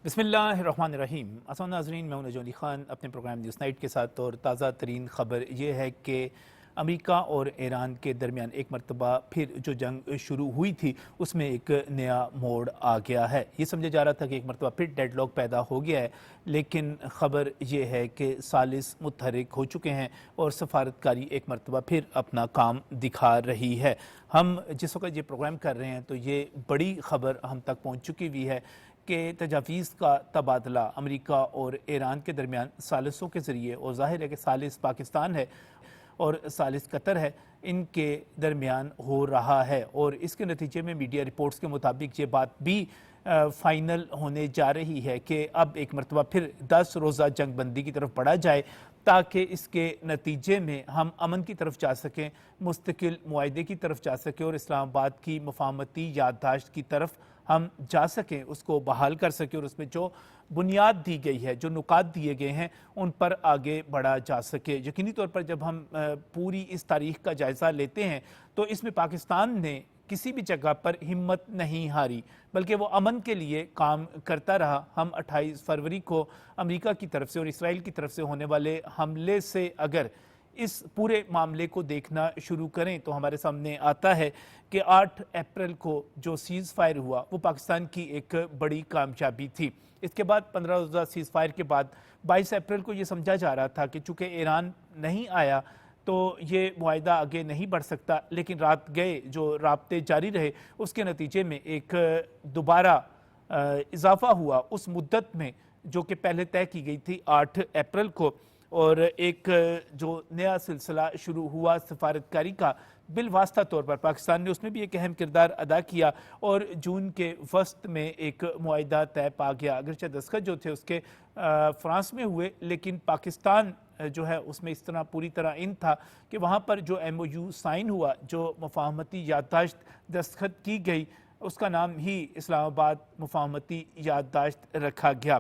بسم اللہ الرحمن الرحیم۔ السلام ناظرین، میں ہوں نجم علی خان اپنے پروگرام نیوز نائٹ کے ساتھ، اور تازہ ترین خبر یہ ہے کہ امریکہ اور ایران کے درمیان ایک مرتبہ پھر جو جنگ شروع ہوئی تھی اس میں ایک نیا موڑ آ گیا ہے۔ یہ سمجھا جا رہا تھا کہ ایک مرتبہ پھر ڈیڈ لاک پیدا ہو گیا ہے، لیکن خبر یہ ہے کہ ثالث متحرک ہو چکے ہیں اور سفارتکاری ایک مرتبہ پھر اپنا کام دکھا رہی ہے۔ ہم جس وقت یہ پروگرام کر رہے ہیں تو یہ بڑی خبر ہم تک پہنچ چکی ہوئی ہے کہ تجاویز کا تبادلہ امریکہ اور ایران کے درمیان ثالثوں کے ذریعے، اور ظاہر ہے کہ ثالث پاکستان ہے اور ثالث قطر ہے، ان کے درمیان ہو رہا ہے، اور اس کے نتیجے میں میڈیا رپورٹس کے مطابق یہ بات بھی فائنل ہونے جا رہی ہے کہ اب ایک مرتبہ پھر 10 روزہ جنگ بندی کی طرف بڑھا جائے تاکہ اس کے نتیجے میں ہم امن کی طرف جا سکیں، مستقل معاہدے کی طرف جا سکیں، اور اسلام آباد کی مفاہمتی یادداشت کی طرف ہم جا سکیں، اس کو بحال کر سکیں، اور اس میں جو بنیاد دی گئی ہے، جو نکات دیے گئے ہیں، ان پر آگے بڑھا جا سکے۔ یقینی طور پر جب ہم پوری اس تاریخ کا جائزہ لیتے ہیں تو اس میں پاکستان نے کسی بھی جگہ پر ہمت نہیں ہاری، بلکہ وہ امن کے لیے کام کرتا رہا۔ ہم 28 فروری کو امریکہ کی طرف سے اور اسرائیل کی طرف سے ہونے والے حملے سے اگر اس پورے معاملے کو دیکھنا شروع کریں تو ہمارے سامنے آتا ہے کہ 8 اپریل کو جو سیز فائر ہوا وہ پاکستان کی ایک بڑی کامیابی تھی۔ اس کے بعد 15 روزہ سیز فائر کے بعد 22 اپریل کو یہ سمجھا جا رہا تھا کہ چونکہ ایران نہیں آیا تو یہ معاہدہ آگے نہیں بڑھ سکتا، لیکن رات گئے جو رابطے جاری رہے اس کے نتیجے میں ایک دوبارہ اضافہ ہوا اس مدت میں جو کہ پہلے طے کی گئی تھی 8 اپریل کو، اور ایک جو نیا سلسلہ شروع ہوا سفارتکاری کا، بالواسطہ طور پر پاکستان نے اس میں بھی ایک اہم کردار ادا کیا، اور جون کے وسط میں ایک معاہدہ طے پا گیا۔ اگرچہ دستخط جو تھے اس کے فرانس میں ہوئے، لیکن پاکستان جو ہے اس میں اس طرح پوری طرح ان تھا کہ وہاں پر جو ایم او یو سائن ہوا، جو مفاہمتی یادداشت دستخط کی گئی، اس کا نام ہی اسلام آباد مفاہمتی یادداشت رکھا گیا۔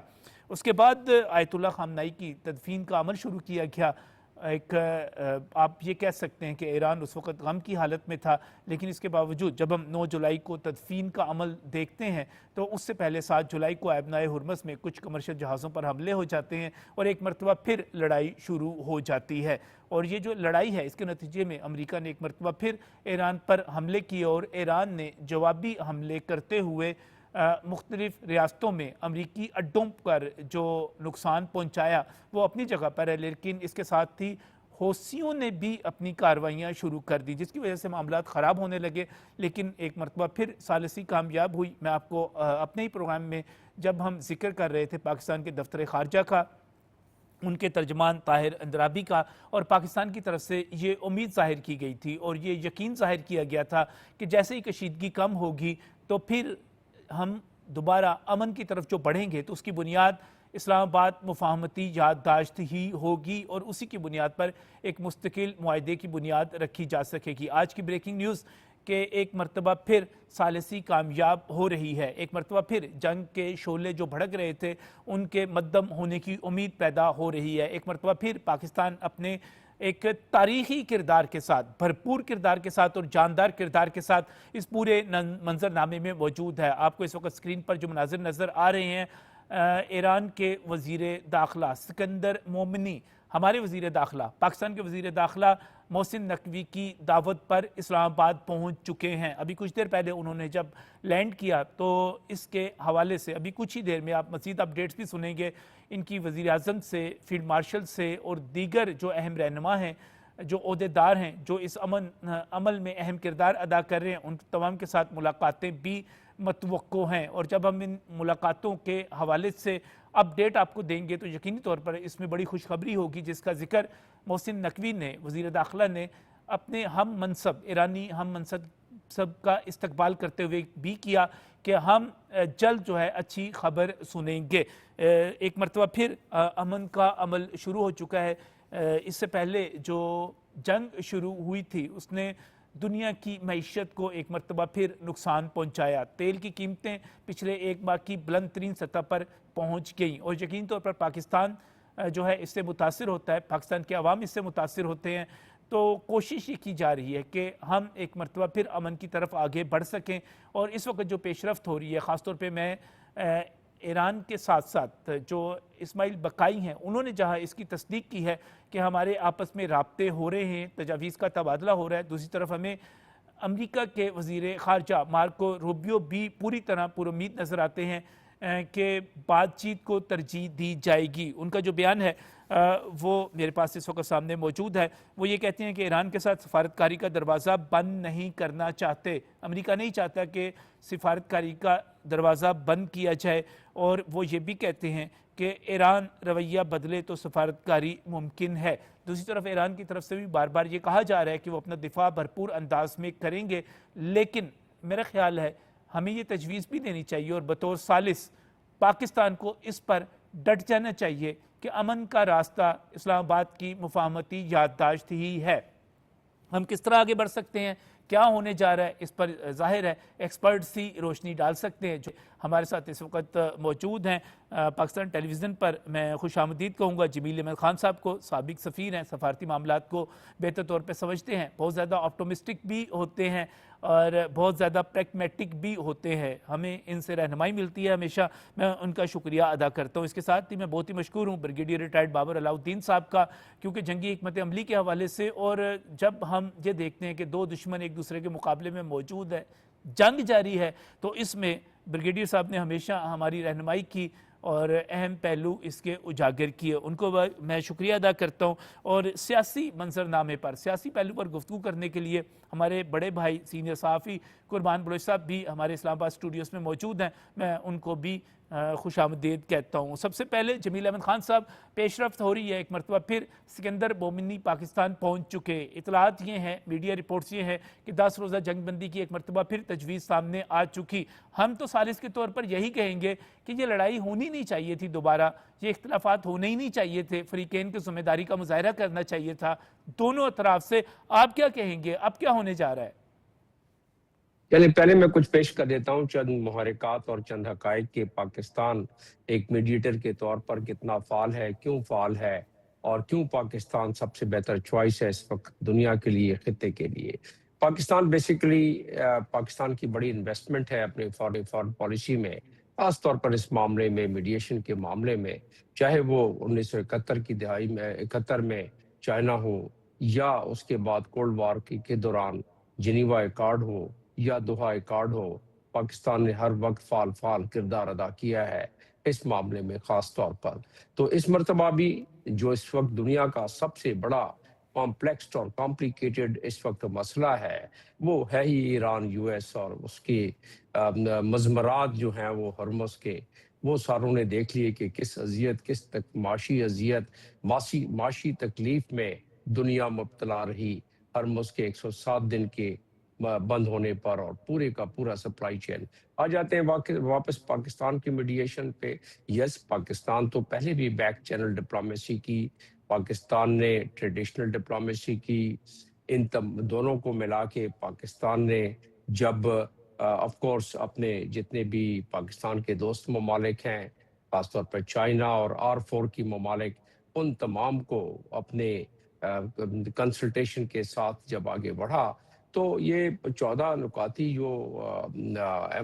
اس کے بعد آیت اللہ خامنائی کی تدفین کا عمل شروع کیا گیا۔ ایک آپ یہ کہہ سکتے ہیں کہ ایران اس وقت غم کی حالت میں تھا، لیکن اس کے باوجود جب ہم 9 جولائی کو تدفین کا عمل دیکھتے ہیں تو اس سے پہلے 7 جولائی کو آبنائے ہرمز میں کچھ کمرشل جہازوں پر حملے ہو جاتے ہیں اور ایک مرتبہ پھر لڑائی شروع ہو جاتی ہے، اور یہ جو لڑائی ہے اس کے نتیجے میں امریکہ نے ایک مرتبہ پھر ایران پر حملے کیے، اور ایران نے جوابی حملے کرتے ہوئے مختلف ریاستوں میں امریکی اڈوں پر جو نقصان پہنچایا وہ اپنی جگہ پر ہے، لیکن اس کے ساتھ ہی حوثیوں نے بھی اپنی کارروائیاں شروع کر دی، جس کی وجہ سے معاملات خراب ہونے لگے، لیکن ایک مرتبہ پھر ثالثی کامیاب ہوئی۔ میں آپ کو اپنے ہی پروگرام میں جب ہم ذکر کر رہے تھے پاکستان کے دفتر خارجہ کا، ان کے ترجمان طاہر اندرابی کا، اور پاکستان کی طرف سے یہ امید ظاہر کی گئی تھی اور یہ یقین ظاہر کیا گیا تھا کہ جیسے ہی کشیدگی کم ہوگی تو پھر ہم دوبارہ امن کی طرف جو بڑھیں گے تو اس کی بنیاد اسلام آباد مفاہمتی یادداشت ہی ہوگی، اور اسی کی بنیاد پر ایک مستقل معاہدے کی بنیاد رکھی جا سکے گی۔ آج کی بریکنگ نیوز کہ ایک مرتبہ پھر ثالثی کامیاب ہو رہی ہے، ایک مرتبہ پھر جنگ کے شعلے جو بھڑک رہے تھے ان کے مدھم ہونے کی امید پیدا ہو رہی ہے، ایک مرتبہ پھر پاکستان اپنے ایک تاریخی کردار کے ساتھ، بھرپور کردار کے ساتھ اور جاندار کردار کے ساتھ اس پورے منظر نامے میں موجود ہے۔ آپ کو اس وقت اسکرین پر جو مناظر نظر آ رہے ہیں، ایران کے وزیر داخلہ سکندر مومنی، ہمارے وزیر داخلہ، پاکستان کے وزیر داخلہ محسن نقوی کی دعوت پر اسلام آباد پہنچ چکے ہیں۔ ابھی کچھ دیر پہلے انہوں نے جب لینڈ کیا تو اس کے حوالے سے ابھی کچھ ہی دیر میں آپ مزید اپڈیٹس بھی سنیں گے ان کی وزیر اعظم سے، فیلڈ مارشل سے اور دیگر جو اہم رہنما ہیں، جو عہدیدار ہیں، جو اس عمل میں اہم کردار ادا کر رہے ہیں، ان تمام کے ساتھ ملاقاتیں بھی متوقع ہیں، اور جب ہم ان ملاقاتوں کے حوالے سے اپڈیٹ آپ کو دیں گے تو یقینی طور پر اس میں بڑی خوشخبری ہوگی، جس کا ذکر محسن نقوی نے، وزیر داخلہ نے، اپنے ہم منصب ایرانی ہم منصب کا استقبال کرتے ہوئے بھی کیا کہ ہم جلد جو ہے اچھی خبر سنیں گے۔ ایک مرتبہ پھر امن کا عمل شروع ہو چکا ہے۔ اس سے پہلے جو جنگ شروع ہوئی تھی اس نے دنیا کی معیشت کو ایک مرتبہ پھر نقصان پہنچایا، تیل کی قیمتیں پچھلے ایک ماہ کی بلند ترین سطح پر پہنچ گئیں، اور یقین طور پر پاکستان جو ہے اس سے متاثر ہوتا ہے، پاکستان کے عوام اس سے متاثر ہوتے ہیں، تو کوشش یہ کی جا رہی ہے کہ ہم ایک مرتبہ پھر امن کی طرف آگے بڑھ سکیں، اور اس وقت جو پیش رفت ہو رہی ہے، خاص طور پہ میں ایران کے ساتھ ساتھ جو اسماعیل بقائی ہیں انہوں نے جہاں اس کی تصدیق کی ہے کہ ہمارے آپس میں رابطے ہو رہے ہیں، تجاویز کا تبادلہ ہو رہا ہے، دوسری طرف ہمیں امریکہ کے وزیر خارجہ مارکو روبیو بھی پوری طرح پر امید نظر آتے ہیں کہ بات چیت کو ترجیح دی جائے گی۔ ان کا جو بیان ہے وہ میرے پاس اس وقت سامنے موجود ہے۔ وہ یہ کہتے ہیں کہ ایران کے ساتھ سفارتکاری کا دروازہ بند نہیں کرنا چاہتے، امریکہ نہیں چاہتا کہ سفارتکاری کا دروازہ بند کیا جائے، اور وہ یہ بھی کہتے ہیں کہ ایران رویہ بدلے تو سفارتکاری ممکن ہے۔ دوسری طرف ایران کی طرف سے بھی بار بار یہ کہا جا رہا ہے کہ وہ اپنا دفاع بھرپور انداز میں کریں گے، لیکن میرا خیال ہے ہمیں یہ تجویز بھی دینی چاہیے اور بطور ثالث پاکستان کو اس پر ڈٹ جانا چاہیے کہ امن کا راستہ اسلام آباد کی مفاہمتی یادداشت ہی ہے۔ ہم کس طرح آگے بڑھ سکتے ہیں، کیا ہونے جا رہا ہے، اس پر ظاہر ہے ایکسپرٹس ہی روشنی ڈال سکتے ہیں۔ جو ہمارے ساتھ اس وقت موجود ہیں پاکستان ٹیلی ویژن پر میں خوش آمدید کہوں گا جمیل احمد خان صاحب کو، سابق سفیر ہیں، سفارتی معاملات کو بہتر طور پہ سمجھتے ہیں، بہت زیادہ آپٹومسٹک بھی ہوتے ہیں اور بہت زیادہ پریگمیٹک بھی ہوتے ہیں، ہمیں ان سے رہنمائی ملتی ہے ہمیشہ، میں ان کا شکریہ ادا کرتا ہوں۔ اس کے ساتھ ہی میں بہت ہی مشکور ہوں بریگیڈیئر ریٹائرڈ بابر علاؤ الدین صاحب کا، کیونکہ جنگی حکمت عملی کے حوالے سے اور جب ہم یہ دیکھتے ہیں کہ دو دشمن ایک دوسرے کے مقابلے میں موجود ہے، جنگ جاری ہے، تو اس میں بریگیڈیئر صاحب نے ہمیشہ ہماری رہنمائی کی اور اہم پہلو اس کے اجاگر کیے، ان کو میں شکریہ ادا کرتا ہوں۔ اور سیاسی منظرنامے پر، سیاسی پہلو پر گفتگو کرنے کے لیے ہمارے بڑے بھائی سینئر صحافی قربان بلوچ صاحب بھی ہمارے اسلام آباد اسٹوڈیوز میں موجود ہیں، میں ان کو بھی خوش آمدید کہتا ہوں۔ سب سے پہلے جمیل احمد خان صاحب، پیش رفت ہو رہی ہے، ایک مرتبہ پھر سکندر مومنی پاکستان پہنچ چکے، اطلاعات یہ ہیں، میڈیا رپورٹس یہ ہیں کہ 10 روزہ جنگ بندی کی ایک مرتبہ پھر تجویز سامنے آ چکی۔ ہم تو ثالث کے طور پر یہی کہیں گے کہ یہ لڑائی ہونی نہیں چاہیے تھی، دوبارہ یہ اختلافات ہونے ہی نہیں چاہیے تھے، فریقین کی ذمہ داری کا مظاہرہ کرنا چاہیے تھا دونوں اطراف سے۔ آپ کیا کہیں گے، اب کیا ہونے جا رہا ہے؟ چلیں پہلے میں کچھ پیش کر دیتا ہوں چند محرکات اور چند حقائق کہ پاکستان ایک میڈیٹر کے طور پر کتنا فعال ہے، کیوں فعال ہے، اور کیوں پاکستان سب سے بہتر چوائس ہے اس وقت دنیا کے لیے، خطے کے لیے۔ پاکستان بیسیکلی پاکستان کی بڑی انویسٹمنٹ ہے اپنے فارن پالیسی میں، خاص طور پر اس معاملے میں، میڈیشن کے معاملے میں، چاہے وہ 1971 کی دہائی میں 71 میں چائنا ہو، یا اس کے بعد کولڈ وار کے دوران جنیوا ایکارڈ ہو یا دوحہ ایکارڈ ہو، پاکستان نے ہر وقت فعال کردار ادا کیا ہے اس معاملے میں خاص طور پر۔ تو اس مرتبہ بھی جو اس وقت دنیا کا سب سے بڑا کمپلیکس اور کمپلیکیٹڈ اس وقت مسئلہ ہے، وہ ہے ہی ایران، یو ایس اور اس کے مضمرات جو ہیں وہ ہرمز کے، وہ ساروں نے دیکھ لیے کہ کس اذیت، کس معاشی اذیت، معاشی تکلیف میں دنیا مبتلا رہی ہرمز کے 107 دن کے بند ہونے پر، اور پورے کا پورا سپلائی چین۔ آ جاتے ہیں واپس پاکستان کی میڈیشن پہ۔ یس، پاکستان تو پہلے بھی بیک چینل ڈپلومیسی کی، پاکستان نے ٹریڈیشنل ڈپلومیسی کی، ان دونوں کو ملا کے پاکستان نے جب آف کورس اپنے جتنے بھی پاکستان کے دوست ممالک ہیں، خاص طور پر چائنا اور R4 کی ممالک، ان تمام کو اپنے کنسلٹیشن کے ساتھ جب آگے بڑھا، تو یہ 14 نکاتی جو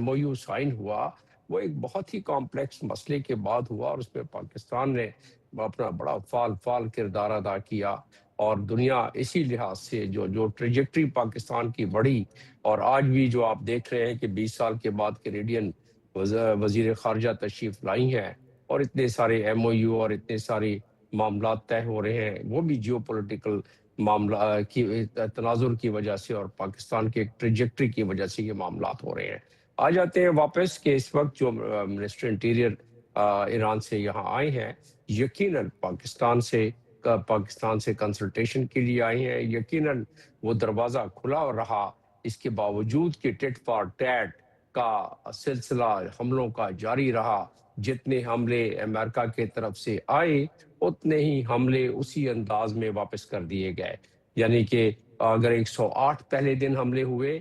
MOU سائن ہوا، وہ ایک بہت ہی کمپلیکس مسئلے کے بعد ہوا، اور اس میں پاکستان نے اپنا بڑا فعال کردار ادا کیا، اور دنیا اسی لحاظ سے جو ٹریجیکٹری پاکستان کی بڑھی، اور آج بھی جو آپ دیکھ رہے ہیں کہ 20 سال کے بعد کینیڈین وزیر خارجہ تشریف لائی ہیں، اور اتنے سارے MOU اور اتنے سارے معاملات طے ہو رہے ہیں، وہ بھی جیو پولیٹیکل معاملہ کی تناظر کی وجہ سے اور پاکستان کے ایک ٹریجیکٹری کی وجہ سے یہ معاملات ہو رہے ہیں۔ آ جاتے ہیں واپس کہ اس وقت جو منسٹر انٹیریئر ایران سے یہاں آئے ہیں، یقیناً پاکستان سے کنسلٹیشن کے لیے آئے ہیں، یقیناً وہ دروازہ کھلا رہا، اس کے باوجود کہ ٹٹ فار ٹیٹ کا سلسلہ حملوں کا جاری رہا۔ جتنے حملے امریکہ کے طرف سے آئے، اتنے ہی حملے اسی انداز میں واپس کر دیے گئے، یعنی کہ اگر 108 پہلے دن حملے ہوئے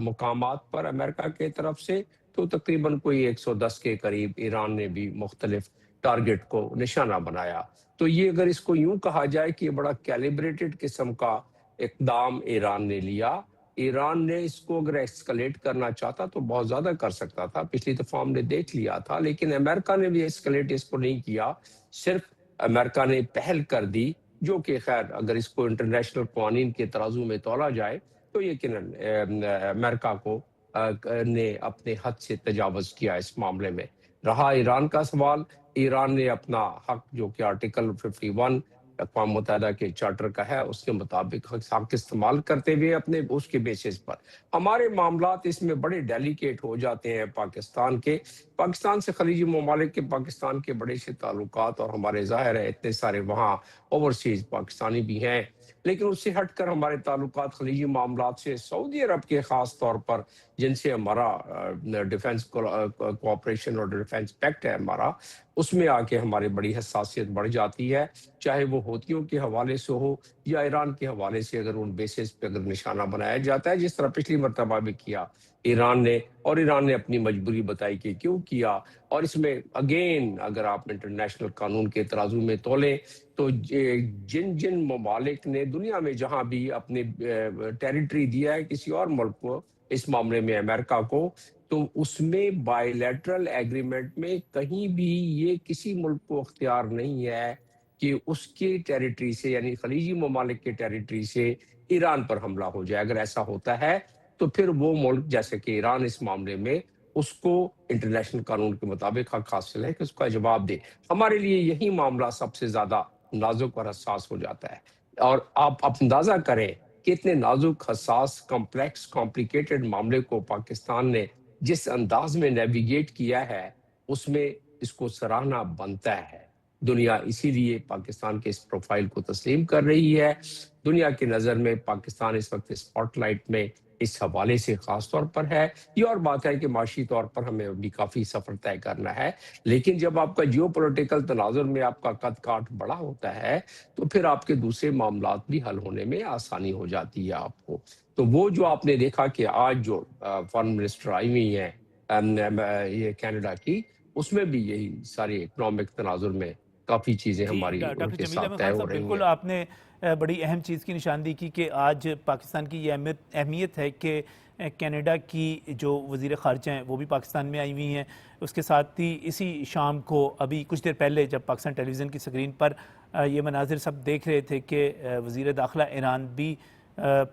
مقامات پر امریکہ کے طرف سے، تو تقریباً کوئی 110 کے قریب ایران نے بھی مختلف ٹارگٹ کو نشانہ بنایا۔ تو یہ اگر اس کو یوں کہا جائے کہ یہ بڑا کیلیبریٹڈ قسم کا اقدام ایران نے لیا، ایران نے اس کو اگر ایسکلیٹ کرنا چاہتا تو بہت زیادہ کر سکتا تھا، پچھلی دفعہ ہم نے دیکھ لیا تھا، لیکن امریکہ نے بھی ایسکلیٹ اس کو نہیں کیا، صرف امریکہ نے پہل کر دی، جو کہ خیر اگر اس کو انٹرنیشنل قوانین کے ترازو میں تولا جائے تو یقیناً امریکہ کو نے اپنے حد سے تجاوز کیا اس معاملے میں۔ رہا ایران کا سوال، ایران نے اپنا حق جو کہ آرٹیکل 51 اقوام متحدہ کے چارٹر کا ہے اس کے مطابق حق استعمال کرتے ہوئے اپنے اس کے بیسس پر ہمارے معاملات اس میں بڑے ڈیلیکیٹ ہو جاتے ہیں۔ پاکستان سے خلیجی ممالک کے پاکستان کے بڑے سے تعلقات، اور ہمارے ظاہر ہے اتنے سارے وہاں اوورسیز پاکستانی بھی ہیں، لیکن اس سے ہٹ کر ہمارے تعلقات خلیجی معاملات سے سعودی عرب کے خاص طور پر، جن سے ہمارا ڈیفنس کوآپریشن اور ڈیفنس پیکٹ ہے ہمارا، اس میں آ کے ہماری بڑی حساسیت بڑھ جاتی ہے، چاہے وہ ہوتیوں کے حوالے سے ہو یا ایران کے حوالے سے، اگر ان بیسس پہ اگر نشانہ بنایا جاتا ہے جس طرح پچھلی مرتبہ بھی کیا ایران نے اپنی مجبوری بتائی کہ کیوں کیا۔ اور اس میں اگین اگر آپ انٹرنیشنل قانون کے ترازو میں تولیں تو جن ممالک نے دنیا میں جہاں بھی اپنے ٹیریٹری دیا ہے کسی اور ملک کو، اس معاملے میں امریکہ کو، تو اس میں بائی لیٹرل ایگریمنٹ میں کہیں بھی یہ کسی ملک کو اختیار نہیں ہے کہ اس کے ٹیریٹری سے، یعنی خلیجی ممالک کے ٹیریٹری سے ایران پر حملہ ہو جائے۔ اگر ایسا ہوتا ہے تو پھر وہ ملک جیسے کہ ایران اس معاملے میں اس کو انٹرنیشنل قانون کے مطابق حق حاصل ہے کہ اس کا جواب دے۔ ہمارے لیے یہی معاملہ سب سے زیادہ نازک اور حساس ہو جاتا ہے، اور آپ اندازہ کریں کہ اتنے نازک، حساس، کمپلیکس، کمپلیکیٹڈ معاملے کو پاکستان نے جس انداز میں نیویگیٹ کیا ہے اس میں اس کو سراہنا بنتا ہے۔ دنیا اسی لیے پاکستان کے اس پروفائل کو تسلیم کر رہی ہے۔ دنیا کی نظر میں پاکستان اس وقت اسپاٹ لائٹ میں اس حوالے سے خاص طور پر ہے۔ یہ اور بات ہے کہ معاشی طور پر ہمیں ابھی کافی سفر طے کرنا ہے، لیکن جب آپ کا جیو پولیٹیکل تناظر میں آپ کا قد کاٹ بڑا ہوتا ہے تو پھر آپ کے دوسرے معاملات بھی حل ہونے میں آسانی ہو جاتی ہے آپ کو۔ تو وہ جو آپ نے دیکھا کہ آج جو فارن منسٹر آئی ہوئی ہیں یہ کینیڈا کی، اس میں بھی یہی ساری اکنامک تناظر میں کافی چیزیں جی ہماری ان ڈاکٹر کے جمیل ساتھ احمد طے خان ہو صاحب، رہی بالکل ہیں۔ آپ نے بڑی اہم چیز کی نشاندہی کی کہ آج پاکستان کی یہ اہمیت ہے کہ کینیڈا کی جو وزیر خارجہ ہیں وہ بھی پاکستان میں آئی ہوئی ہیں۔ اس کے ساتھ ہی اسی شام کو ابھی کچھ دیر پہلے جب پاکستان ٹیلی ویژن کی سکرین پر یہ مناظر سب دیکھ رہے تھے کہ وزیر داخلہ ایران بھی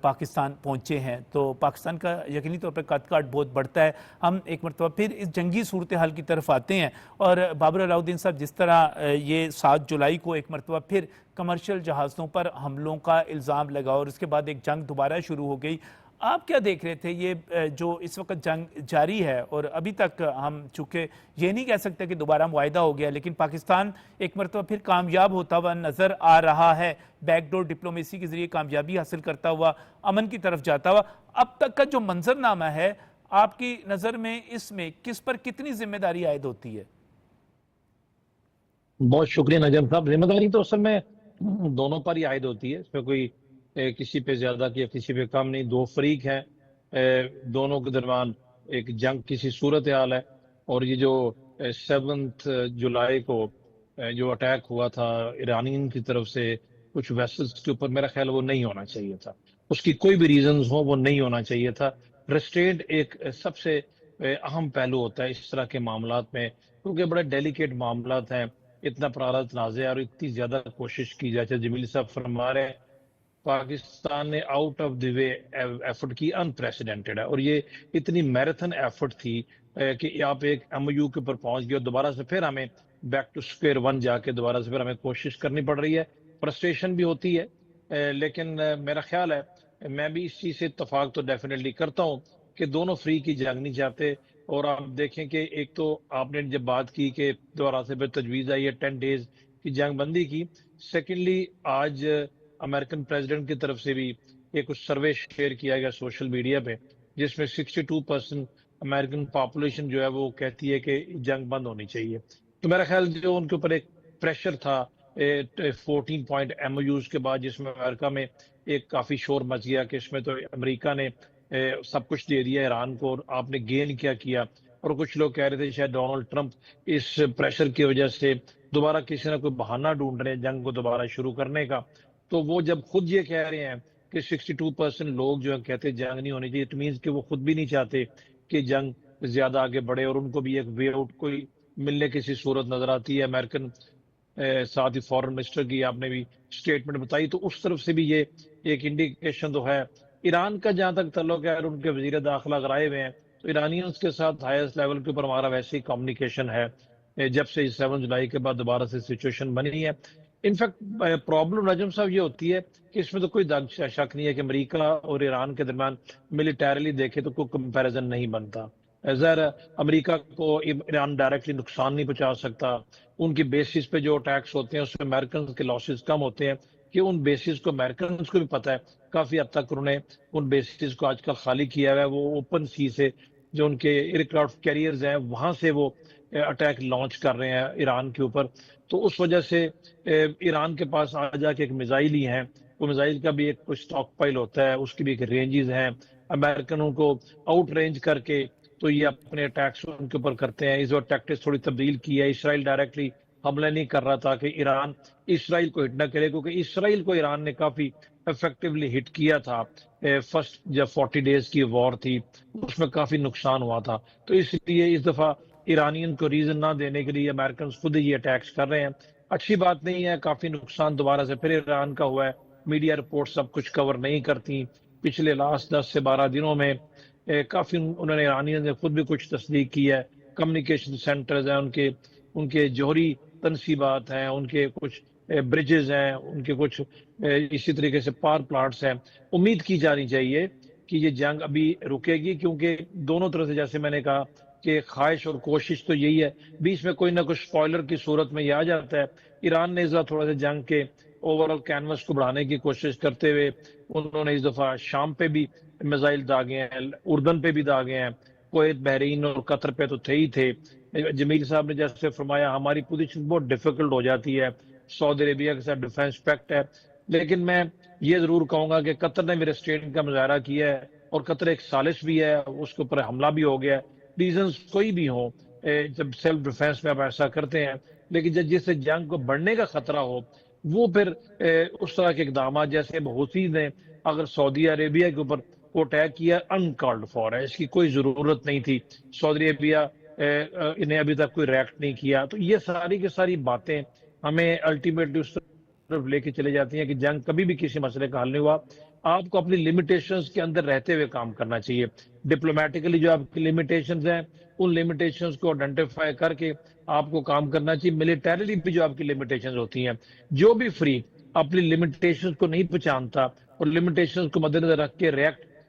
پاکستان پہنچے ہیں، تو پاکستان کا یقینی طور پر قد کاٹ بہت بڑھتا ہے۔ ہم ایک مرتبہ پھر اس جنگی صورتحال کی طرف آتے ہیں، اور بابر علاؤدین صاحب جس طرح یہ 7 جولائی کو ایک مرتبہ پھر کمرشل جہازوں پر حملوں کا الزام لگا اور اس کے بعد ایک جنگ دوبارہ شروع ہو گئی، آپ کیا دیکھ رہے تھے؟ یہ جو اس وقت جنگ جاری ہے اور ابھی تک ہم چونکہ یہ نہیں کہہ سکتے کہ دوبارہ معاہدہ ہو گیا، لیکن پاکستان ایک مرتبہ پھر کامیاب ہوتا ہوا نظر آ رہا ہے، بیک ڈور ڈپلومیسی کے ذریعے کامیابی حاصل کرتا ہوا، امن کی طرف جاتا ہوا۔ اب تک کا جو منظر نامہ ہے آپ کی نظر میں اس میں کس پر کتنی ذمہ داری عائد ہوتی ہے؟ بہت شکریہ نجم صاحب۔ ذمہ داری تو اصل میں دونوں پر ہی عائد ہوتی ہے، اس میں کوئی کسی پہ زیادہ یا کسی پہ کم نہیں۔ دو فریق ہیں، دونوں کے درمیان ایک جنگ کسی صورتحال ہے، اور یہ جو 7 جولائی کو جو اٹیک ہوا تھا ایرانین کی طرف سے کچھ ویسلز کے اوپر، میرا خیال وہ نہیں ہونا چاہیے تھا۔ اس کی کوئی بھی ریزنز ہوں، وہ نہیں ہونا چاہیے تھا۔ ریسٹرینٹ ایک سب سے اہم پہلو ہوتا ہے اس طرح کے معاملات میں، کیونکہ بڑے ڈیلیکیٹ معاملات ہیں، اتنا پرارا تنازع ہے اور اتنی زیادہ کوشش کی جائے۔ جمیل صاحب فرما رہے ہیں پاکستان نے out of the way effort کی، انپریسیڈنٹڈ ہے، اور یہ اتنی میراتھن ایفرٹ تھی کہ آپ ایک ایم یو کے اوپر پہنچ گئے اور دوبارہ سے پھر ہمیں بیک ٹو اسکوئر ون جا کے دوبارہ سے پھر ہمیں کوشش کرنی پڑ رہی ہے۔ فرسٹریشن بھی ہوتی ہے، لیکن میرا خیال ہے میں بھی اس چیز سے اتفاق تو ڈیفینیٹلی کرتا ہوں کہ دونوں فری کی جنگ نہیں چاہتے۔ اور آپ دیکھیں کہ ایک تو آپ نے جب بات کی کہ دوبارہ سے پھر تجویز آئی ہے 10 ڈیز کی جنگ بندی کی، سیکنڈلی آج امریکن پریزیڈنٹ کی طرف سے بھی ایک سروے شیئر کیا گیا سوشل میڈیا پہ، جس میں 62% امریکن پاپولیشن جو ہے وہ کہتی ہے کہ جنگ بند ہونی چاہیے۔ تو میرا خیال جو ان کے اوپر ایک پریشر تھا 14 پوائنٹ ایم او یوز کے بعد، جس میں امریکہ میں ایک کافی شور مچ گیا کہ اس میں تو امریکہ نے سب کچھ دے دیا ایران کو، اور آپ نے گین کیا کیا، اور کچھ لوگ کہہ رہے تھے شاید ڈونلڈ ٹرمپ اس پریشر کی وجہ سے دوبارہ کسی نہ کوئی بہانہ ڈھونڈ رہے ہیں جنگ کو دوبارہ شروع کرنے کا۔ تو وہ جب خود یہ کہہ رہے ہیں کہ 62% لوگ جو ہیں کہتے ہیں جنگ نہیں ہونی چاہیے. اٹ مینس کہ وہ خود بھی نہیں چاہتے کہ جنگ زیادہ آگے بڑھے, اور ان کو بھی ایک وے آؤٹ کوئی ملنے کی سی صورت نظر آتی ہے. امریکن ساتھ ہی فارن منسٹر کی آپ نے بھی سٹیٹمنٹ بتائی, تو اس طرف سے بھی یہ ایک انڈیکیشن تو ہے. ایران کا جہاں تک تعلق ہے, اور ان کے وزیر داخلہ اگر آئے ہوئے ہیں, تو ایرانینز کے ساتھ ہائیسٹ لیول کے اوپر ہمارا ویسے ہی کمیونیکیشن ہے جب سے 7 جولائی کے بعد دوبارہ سے سچویشن بنی ہے. انفیکٹ پرابلم نجم صاحب یہ ہوتی ہے کہ اس میں تو کوئی شک نہیں ہے کہ امریکہ اور ایران کے درمیان ملیٹریلی دیکھے تو کوئی کمپیریزن نہیں بنتا. ظاہر امریکہ کو ایران ڈائریکٹلی نقصان نہیں پہنچا سکتا. ان کی بیسز پہ جو اٹیکس ہوتے ہیں اس میں امریکن کے لاسز کم ہوتے ہیں, کہ ان بیسز کو امریکنز کو بھی پتہ ہے. کافی حد تک انہوں نے ان بیسز کو آج کل خالی کیا ہوا ہے. وہ اوپن سی سے جو ان کے ایئر کرافٹ کیریئرز ہیں وہاں سے وہ اٹیک لانچ کر رہے ہیں ایران کے اوپر. تو اس وجہ سے ایران کے پاس آ جا کے ایک میزائل ہی ہیں, وہ میزائل کا بھی ایک کچھ اسٹاک پائل ہوتا ہے, اس کی بھی ایک رینجز ہیں. امریکنوں کو آؤٹ رینج کر کے تو یہ اپنے اٹیکس ان کے اوپر کرتے ہیں. اس وقت ٹیکٹکس تھوڑی تبدیل کی ہے. اسرائیل ڈائریکٹلی حملہ نہیں کر رہا تھا کہ ایران اسرائیل کو ہٹ نہ کرے, کیونکہ اسرائیل کو ایران نے کافی افیکٹولی ہٹ کیا تھا. فرسٹ جب 40 ڈیز کی وار تھی اس میں کافی نقصان ہوا تھا. تو اس لیے اس دفعہ ایرانین کو ریزن نہ دینے کے لیے امریکن خود ہی یہ اٹیکس کر رہے ہیں. اچھی بات نہیں ہے, کافی نقصان دوبارہ سے پھر ایران کا ہوا ہے. میڈیا رپورٹ سب کچھ کور نہیں کرتی. پچھلے لاسٹ 10 سے 12 دنوں میں کافی انہوں نے ایرانیوں نے خود بھی کچھ تصدیق کی ہے. کمیونیکیشن سینٹرز ہیں ان کے جوہری تنصیبات ہیں, ان کے کچھ برجز ہیں, ان کے کچھ اسی طریقے سے پاور پلانٹس ہیں. امید کی جانی چاہیے کہ یہ جنگ ابھی رکے گی, کیونکہ دونوں طرف سے جیسے میں نے کہا کہ خواہش اور کوشش تو یہی ہے. بیچ میں کوئی نہ کچھ اسپوائلر کی صورت میں یہ آ جاتا ہے. ایران نے اس دفعہ تھوڑا سا جنگ کے اوور آل کینوس کو بڑھانے کی کوشش کرتے ہوئے انہوں نے اس دفعہ شام پہ بھی میزائل داغے ہیں, اردن پہ بھی داغے ہیں, کویت, بحرین اور قطر پہ تو تھے ہی تھے. جمیل صاحب نے جیسے فرمایا ہماری پوزیشن بہت ڈیفیکلٹ ہو جاتی ہے. سعودی عربیہ کے ساتھ ڈیفینس پیکٹ ہے, لیکن میں یہ ضرور کہوں گا کہ قطر نے بھی ریسٹرین کا مظاہرہ کیا ہے, اور قطر ایک سالش بھی ہے, اس کے اوپر حملہ بھی ہو گیا ہے. ریزنز کوئی بھی ہوں, جب سیلف ڈیفینس میں آپ ایسا کرتے ہیں, لیکن جب جس سے جنگ کو بڑھنے کا خطرہ ہو وہ پھر اس طرح کے اقدامات جیسے حوثی نے اگر سعودی عربیہ کے اوپر وہ اٹیک کیا, انکالڈ فار ہے, اس کی کوئی ضرورت نہیں تھی. سعودی عربیہ انہیں ابھی تک کوئی ریئیکٹ نہیں کیا. تو یہ ساری کی ساری باتیں ہمیں الٹیمیٹلی اس طرف لے کے چلے جاتی ہیں کہ جنگ کبھی بھی کسی مسئلے کا حل نہیں ہوا. آپ کو اپنی لمیٹیشنز کے اندر رہتے ہوئے کام کرنا چاہیے. ڈپلومیٹیکلی جو آپ کی لمیٹیشنز ہیں ان لمیٹیشنز کو آئیڈینٹیفائی کر کے آپ کو کام کرنا چاہیے. ملیٹریلی بھی جو آپ کی لمیٹیشنز ہوتی ہیں, جو بھی فریق اپنی لمیٹیشنز کو نہیں پہچانتا اور لمیٹیشنز کو مد نظر رکھ کے